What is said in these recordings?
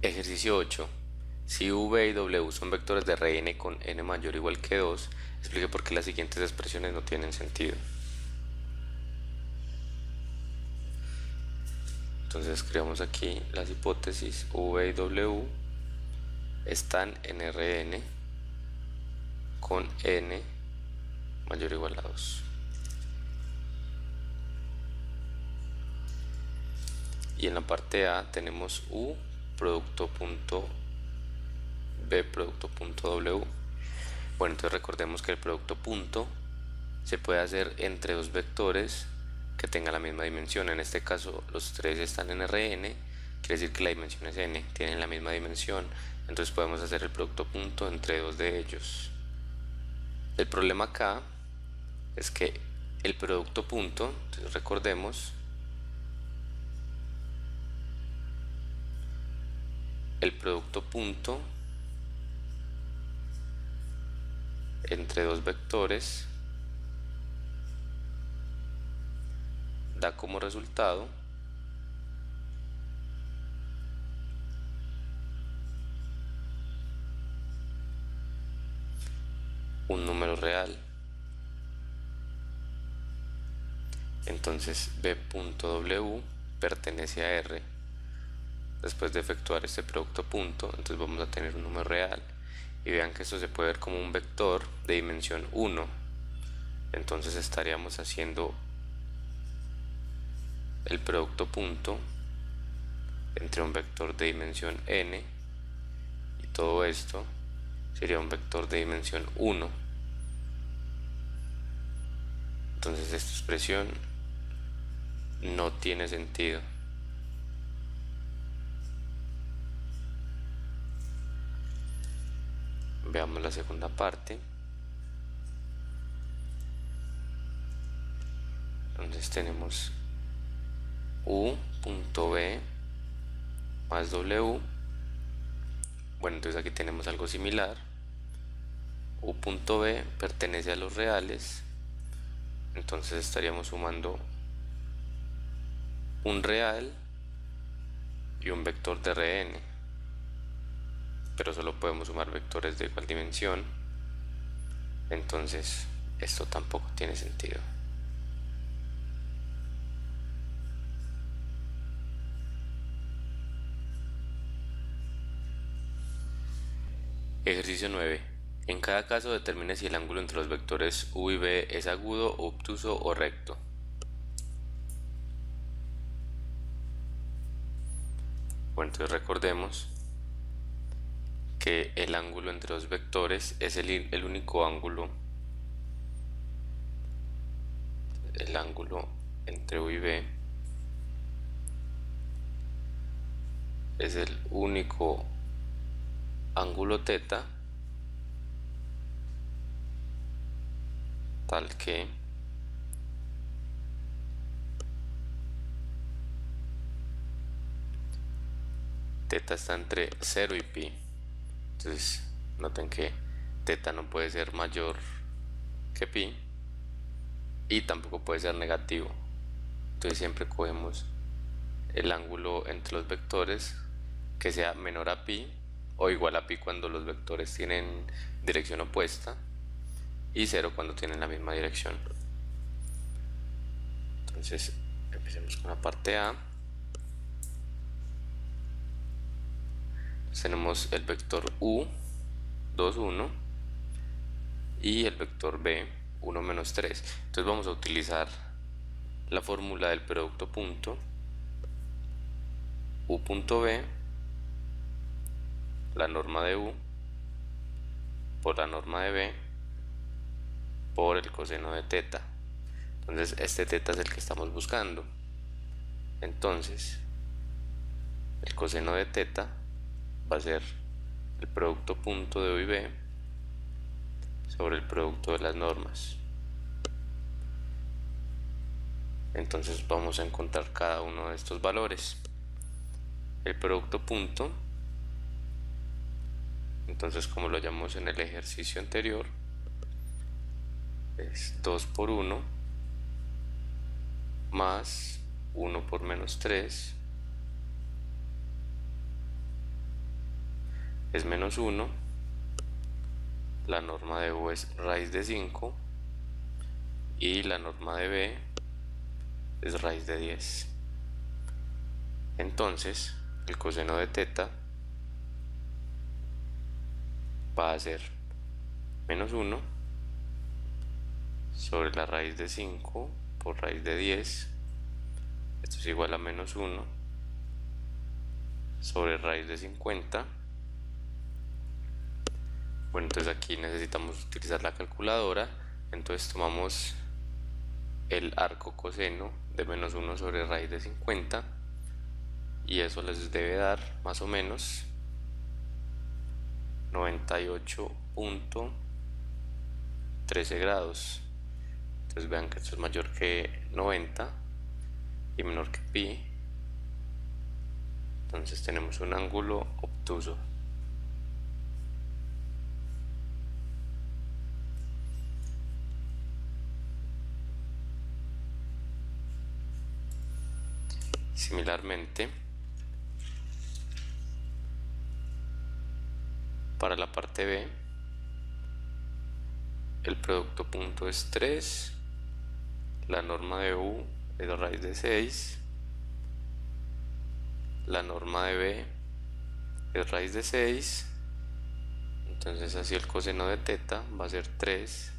Ejercicio 8. Si v y w son vectores de Rn con n mayor o igual que 2, explique por qué las siguientes expresiones no tienen sentido. Entonces escribamos aquí las hipótesis. V y w están en Rn con n mayor o igual a 2. Y en la parte A tenemos u producto punto b producto punto w. Bueno, entonces recordemos que el producto punto se puede hacer entre dos vectores que tengan la misma dimensión. En este caso los tres están en Rn, quiere decir que la dimensión es n, tienen la misma dimensión, entonces podemos hacer el producto punto entre dos de ellos. El problema acá es que el producto punto, entonces recordemos, el producto punto entre dos vectores da como resultado un número real. Entonces b.w pertenece a R. Después de efectuar este producto punto, entonces vamos a tener un número real. Y vean que esto se puede ver como un vector de dimensión 1. Entonces estaríamos haciendo el producto punto entre un vector de dimensión n y todo esto sería un vector de dimensión 1. Entonces esta expresión no tiene sentido. Veamos la segunda parte. Entonces tenemos u.b más w. Bueno, entonces aquí tenemos algo similar. u.b pertenece a los reales, entonces estaríamos sumando un real y un vector de Rn, pero solo podemos sumar vectores de igual dimensión, entonces esto tampoco tiene sentido. Ejercicio 9. En cada caso determine si el ángulo entre los vectores u y b es agudo, obtuso o recto. Bueno, entonces recordemos que el ángulo entre los vectores es el único ángulo. El ángulo entre u y b es el único ángulo θ tal que θ está entre 0 y pi. Entonces noten que θ no puede ser mayor que pi y tampoco puede ser negativo. Entonces siempre cogemos el ángulo entre los vectores que sea menor a pi o igual a pi cuando los vectores tienen dirección opuesta y 0 cuando tienen la misma dirección. Entonces empecemos con la parte A. Tenemos el vector u 2, 1 y el vector b 1, menos 3. Entonces vamos a utilizar la fórmula del producto punto. u.b, la norma de u por la norma de b por el coseno de θ. Entonces este θ es el que estamos buscando. Entonces el coseno de θ va a ser el producto punto de u y b sobre el producto de las normas. Entonces vamos a encontrar cada uno de estos valores. El producto punto, entonces como lo llamamos en el ejercicio anterior, es 2 por 1 más 1 por menos 3 es menos 1, la norma de u es raíz de 5 y la norma de b es raíz de 10. Entonces el coseno de teta va a ser menos 1 sobre la raíz de 5 por raíz de 10. Esto es igual a menos 1 sobre raíz de 50. Bueno, entonces aquí necesitamos utilizar la calculadora. Entonces tomamos el arco coseno de menos 1 sobre raíz de 50 y eso les debe dar más o menos 98.13 grados. Entonces vean que esto es mayor que 90 y menor que pi. Entonces tenemos un ángulo obtuso. Similarmente, para la parte B, el producto punto es 3, la norma de u es raíz de 6, la norma de b es raíz de 6, entonces así el coseno de teta va a ser 3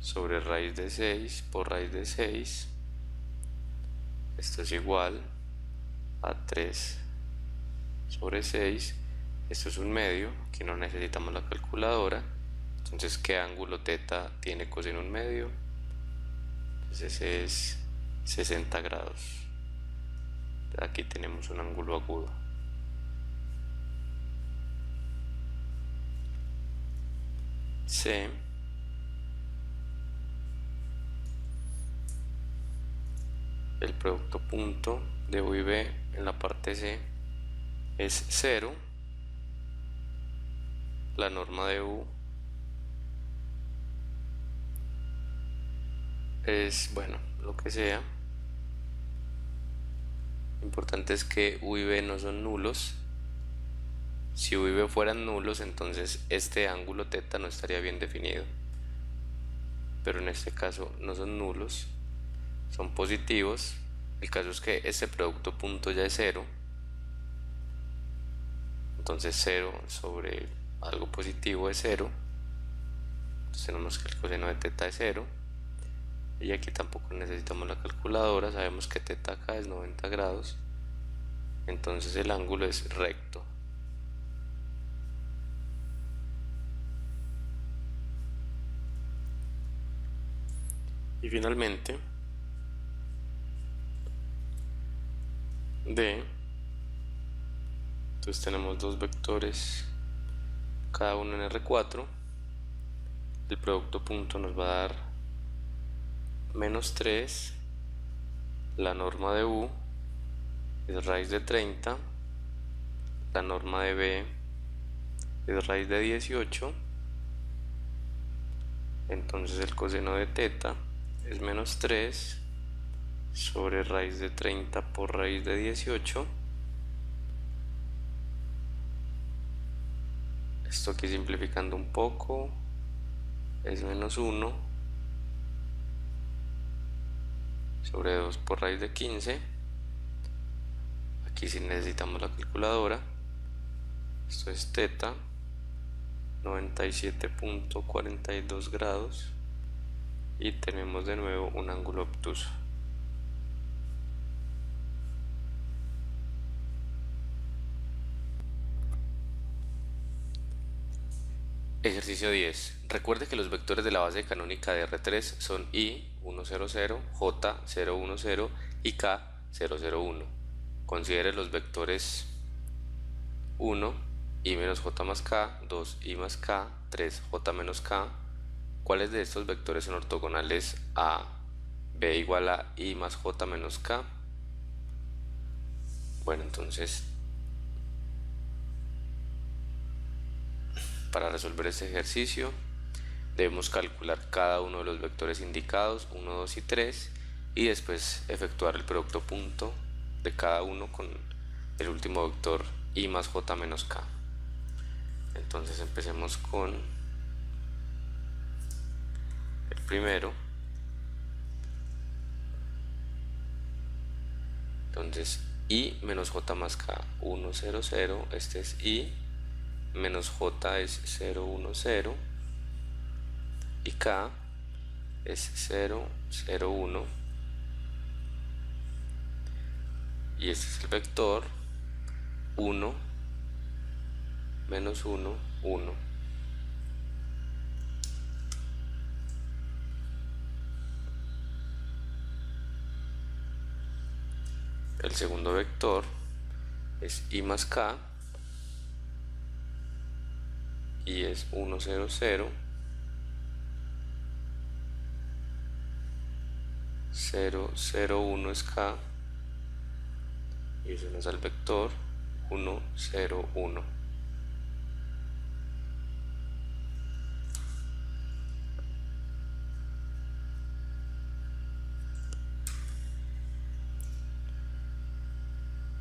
sobre raíz de 6 por raíz de 6. Esto es igual a 3 sobre 6. Esto es un medio, aquí no necesitamos la calculadora. Entonces, ¿qué ángulo teta tiene coseno un medio? Entonces ese es 60 grados. Aquí tenemos un ángulo agudo. C el producto punto de u y b en la parte C es 0, la norma de u es, bueno, lo que sea. Lo importante es que u y b no son nulos. Si u y b fueran nulos, entonces este ángulo teta no estaría bien definido, pero en este caso no son nulos, son positivos. El caso es que este producto punto ya es 0, entonces 0 sobre algo positivo es 0, entonces tenemos que el coseno de teta es 0, y aquí tampoco necesitamos la calculadora, sabemos que teta acá es 90 grados, entonces el ángulo es recto. Y finalmente D, entonces tenemos dos vectores cada uno en R4, el producto punto nos va a dar menos 3, la norma de u es raíz de 30, la norma de b es raíz de 18, entonces el coseno de teta es menos 3 sobre raíz de 30 por raíz de 18. Esto aquí simplificando un poco es menos 1 sobre 2 por raíz de 15. Aquí sí necesitamos la calculadora. Esto es teta 97.42 grados y tenemos de nuevo un ángulo obtuso. Ejercicio 10. Recuerde que los vectores de la base canónica de R3 son I100, J010 y K001. Considere los vectores 1, I menos J más K, 2, I más K, 3, J menos K. ¿Cuáles de estos vectores son ortogonales a B igual a I más J menos K? Bueno, entonces para resolver este ejercicio debemos calcular cada uno de los vectores indicados, 1, 2 y 3, y después efectuar el producto punto de cada uno con el último vector I más J menos K. Entonces empecemos con el primero. Entonces i menos j más k, 1, 0, 0. Este es i, menos j es 0, 1, 0. Y k es 0, 0, 1. Y este es el vector 1, menos 1, 1. El segundo vector es i más k, y es 1, 0, 0, 0, 0, 1 es k, y eso nos da el vector 1, 0, 1.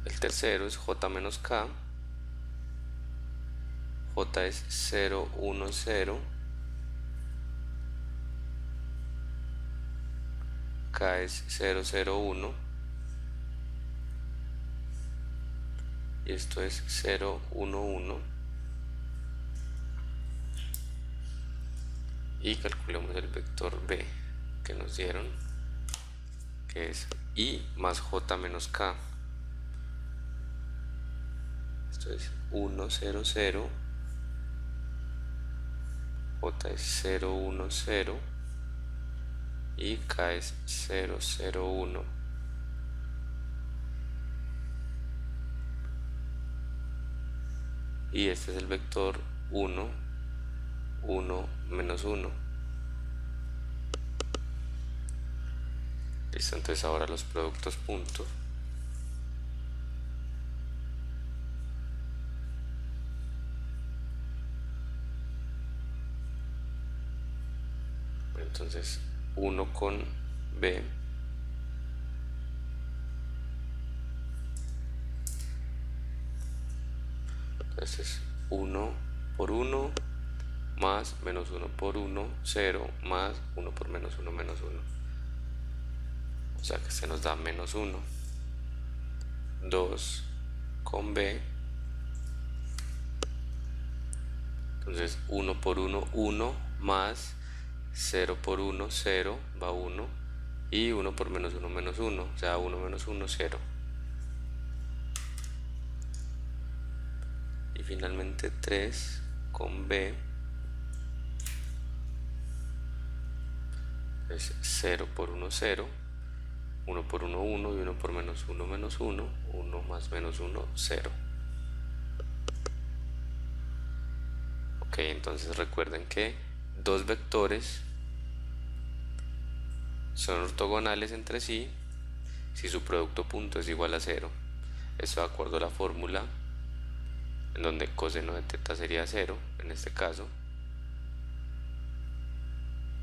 El tercero es j menos k, j es 0, 1, 0, k es 0, 0, 1, y esto es 0, 1, 1. Y calculemos el vector b que nos dieron, que es i más j menos k. Esto es 1, 0, 0, j es 0, 1, 0, y k es 0, 0, 1. Y este es el vector 1, 1, menos 1. Listo, entonces ahora los productos puntos. Entonces 1 con b entonces 1 por 1 más menos 1 por 1, 0, más 1 por menos 1, menos 1. O sea que se nos da menos 1. 2 con b. Entonces 1 por 1, 1, más 0 por 1, 0, va 1. Y 1 por menos 1, menos 1. O sea, 1 menos 1, 0. Y finalmente 3 con b es 0 por 1, 0, 1 por 1, 1, y 1 por menos 1, menos 1, 1 más menos 1, 0. Ok, entonces recuerden que dos vectores son ortogonales entre sí si su producto punto es igual a 0. Esto de acuerdo a la fórmula en donde coseno de teta sería 0 en este caso,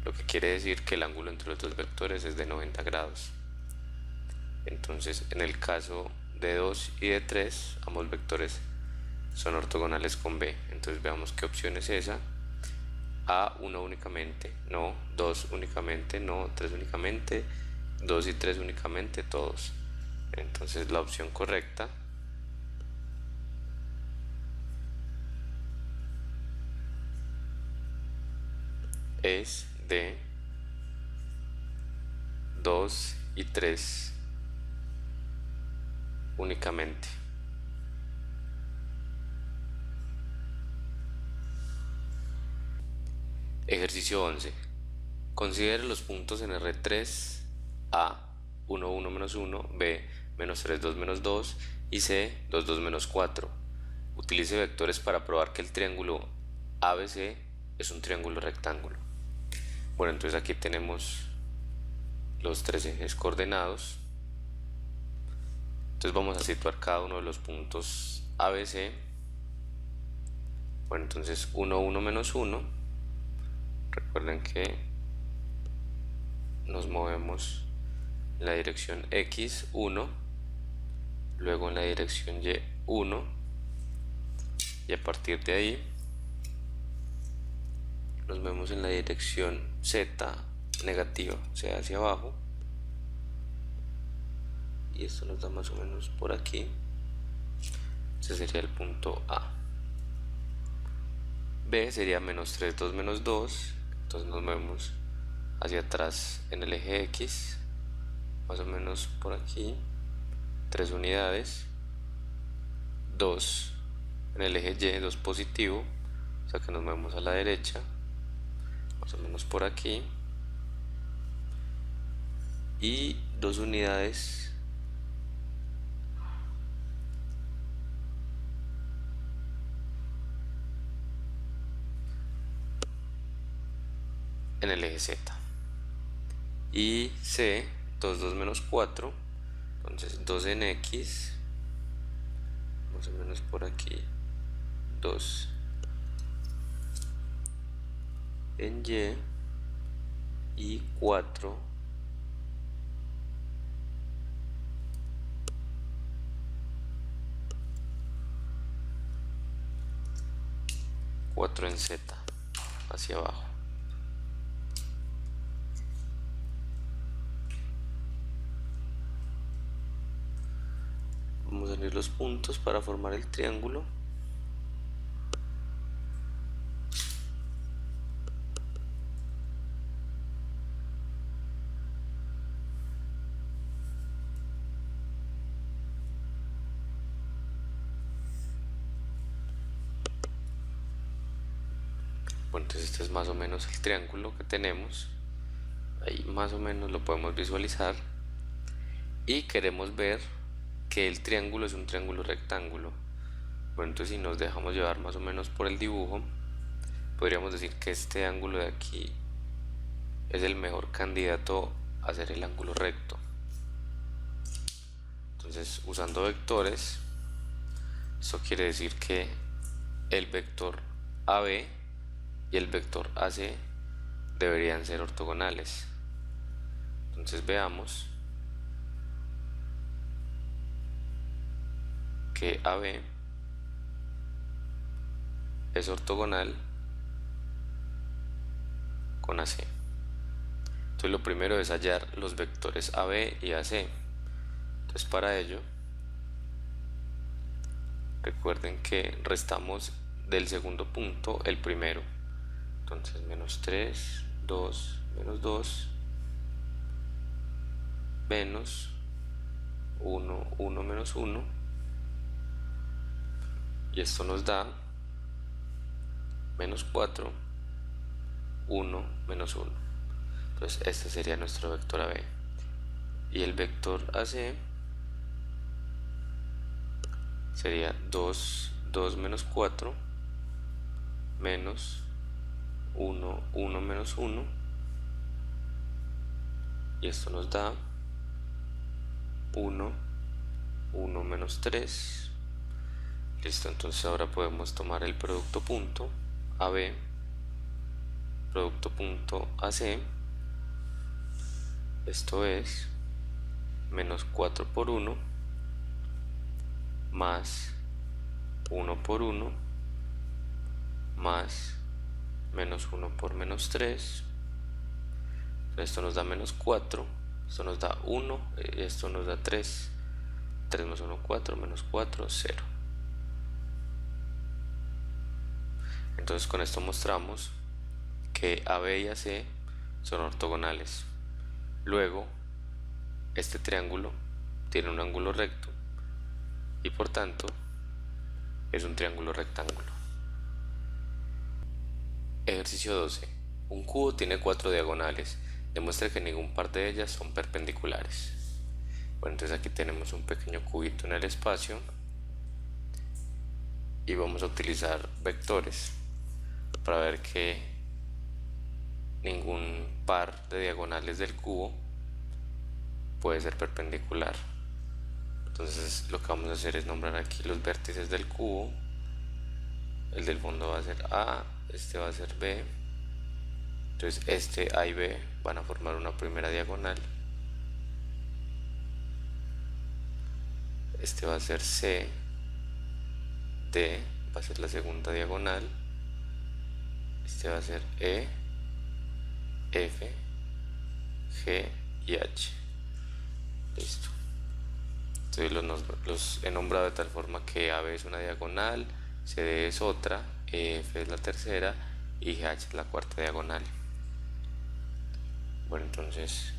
lo que quiere decir que el ángulo entre los dos vectores es de 90 grados. Entonces en el caso de 2 y de 3 ambos vectores son ortogonales con b. Entonces veamos qué opción es esa. A, 1 únicamente, no. 2 únicamente, no. 3 únicamente, 2 y 3 únicamente, todos. Entonces la opción correcta es de 2 y 3 únicamente. Ejercicio 11. Considere los puntos en R3, A, 1, 1, menos 1, B, menos 3, 2, menos 2 y C, 2, 2, menos 4. Utilice vectores para probar que el triángulo ABC es un triángulo rectángulo. Bueno, entonces aquí tenemos los tres ejes coordenados. Entonces vamos a situar cada uno de los puntos ABC. Bueno, entonces 1, 1, menos 1. Recuerden que nos movemos en la dirección X, 1, luego en la dirección Y, 1, y a partir de ahí nos vemos en la dirección Z negativa, o sea, hacia abajo, y esto nos da más o menos por aquí. Ese sería el punto A. B sería menos 3, 2, menos 2, entonces nos movemos hacia atrás en el eje X, más o menos por aquí, 3 unidades, 2 en el eje Y, 2 positivo, o sea que nos movemos a la derecha, más o menos por aquí, y 2 unidades en el eje Z. Y C, 2, 2 menos 4, entonces 2 en X, más o menos por aquí, 2 en y 4 en Z, hacia abajo. Vamos a unir los puntos para formar el triángulo. Bueno, entonces este es más o menos el triángulo que tenemos. Ahí más o menos lo podemos visualizar. Y queremos ver que el triángulo es un triángulo rectángulo. Bueno, entonces si nos dejamos llevar más o menos por el dibujo, podríamos decir que este ángulo de aquí es el mejor candidato a ser el ángulo recto. Entonces, usando vectores, esto quiere decir que el vector AB y el vector AC deberían ser ortogonales. Entonces veamos que AB es ortogonal con AC. Entonces lo primero es hallar los vectores AB y AC. Entonces para ello, recuerden que restamos del segundo punto el primero. Entonces menos 3, 2, menos 2, menos 1, 1 menos 1, y esto nos da menos 4, 1 menos 1. Entonces este sería nuestro vector AB. Y el vector AC sería 2, 2 menos 4, menos 1, 1 menos 1, y esto nos da 1, 1 menos 3. Listo, entonces ahora podemos tomar el producto punto AB, producto punto AC. Esto es menos 4 por 1 más 1 por 1 más menos 1 por menos 3. Esto nos da menos 4, esto nos da 1, esto nos da 3. 3 más 1, 4, menos 4, 0. Entonces con esto mostramos que AB y AC son ortogonales. Luego, este triángulo tiene un ángulo recto y por tanto es un triángulo rectángulo. Ejercicio 12. Un cubo tiene 4 diagonales. Demuestra que ningún par de ellas son perpendiculares. Bueno, entonces aquí tenemos un pequeño cubito en el espacio y vamos a utilizar vectores para ver que ningún par de diagonales del cubo puede ser perpendicular. Entonces lo que vamos a hacer es nombrar aquí los vértices del cubo. El del fondo va a ser A, este va a ser B. Entonces este A y B van a formar una primera diagonal. Este va a ser C, D va a ser la segunda diagonal. este va a ser E, F, G y H. Listo. Entonces los he nombrado de tal forma que AB es una diagonal, CD es otra, EF es la tercera y GH es la cuarta diagonal. Bueno, entonces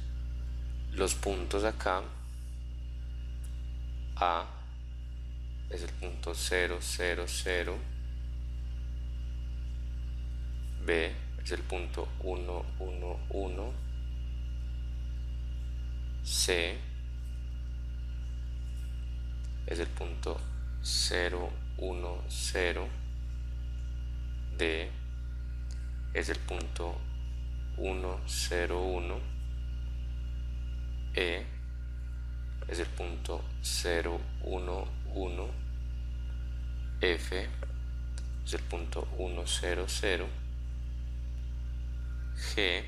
los puntos acá, A es el punto 0, 0, 0, B es el punto 1, 1, 1, C es el punto 0, 1, 0, D es el punto 1, 0, 1, E es el punto 0, 1, 1, F es el punto 1, 0, 0, G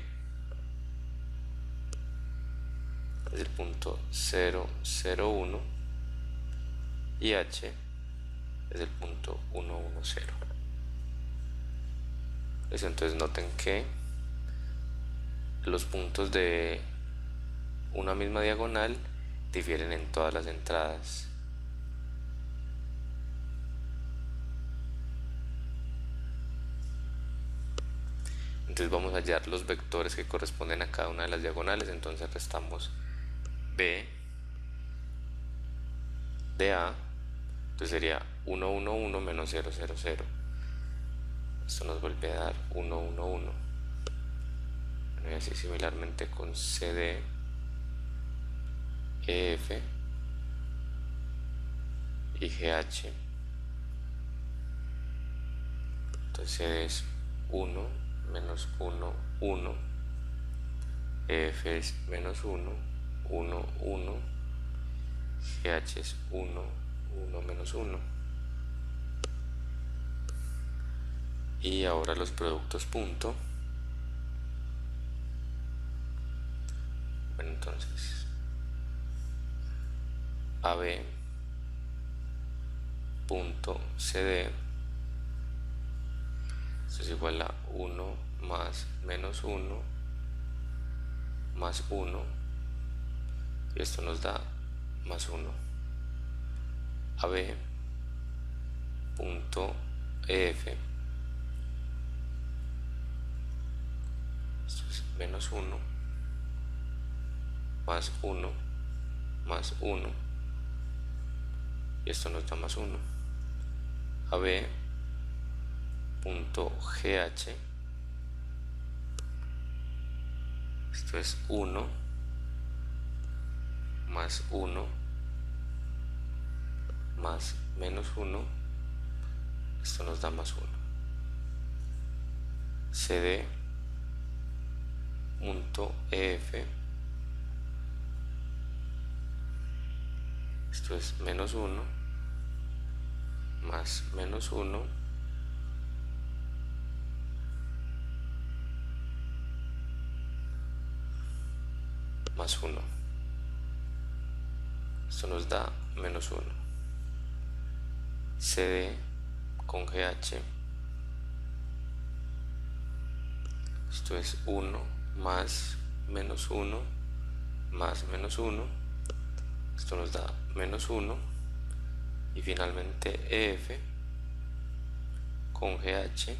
es el punto 0, 0, 1 y H es el punto 1, 1, 0. Entonces noten que los puntos de una misma diagonal difieren en todas las entradas. Entonces vamos a hallar los vectores que corresponden a cada una de las diagonales. Entonces restamos B de A, entonces sería 1, 1, 1 menos 0, 0, 0. Esto nos vuelve a dar 1, 1, 1. Bueno, y así similarmente con CD, EF y GH. Entonces CD es 1 menos 1, 1, EF es menos 1, 1, 1, GH es 1, 1 menos 1. Y ahora los productos punto. Bueno, entonces AB punto CD, esto es igual a 1 más menos 1 más 1, y esto nos da más 1. AB punto EF, esto es menos 1 más 1 más 1, y esto nos da más 1. AB punto GH, esto es 1 más 1 más menos 1, esto nos da más 1. CD punto EF, esto es menos 1 más menos 1 más 1, esto nos da menos 1. CD con GH, esto es 1 más menos 1 más menos 1, esto nos da menos 1. Y finalmente EF con GH,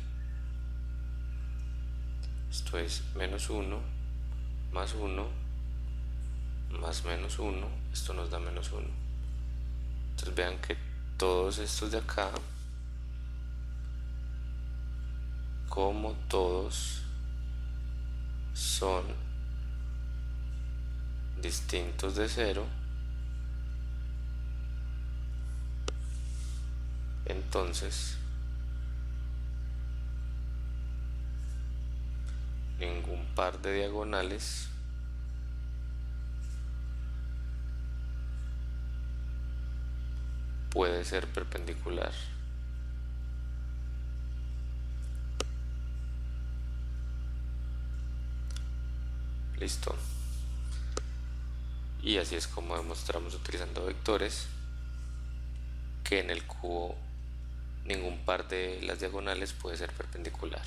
esto es menos 1 más 1 más menos 1, esto nos da menos 1. Entonces vean que todos estos de acá, como todos son distintos de 0, entonces ningún par de diagonales puede ser perpendicular. Listo. Y así es como demostramos utilizando vectores que en el cubo ningún par de las diagonales puede ser perpendicular.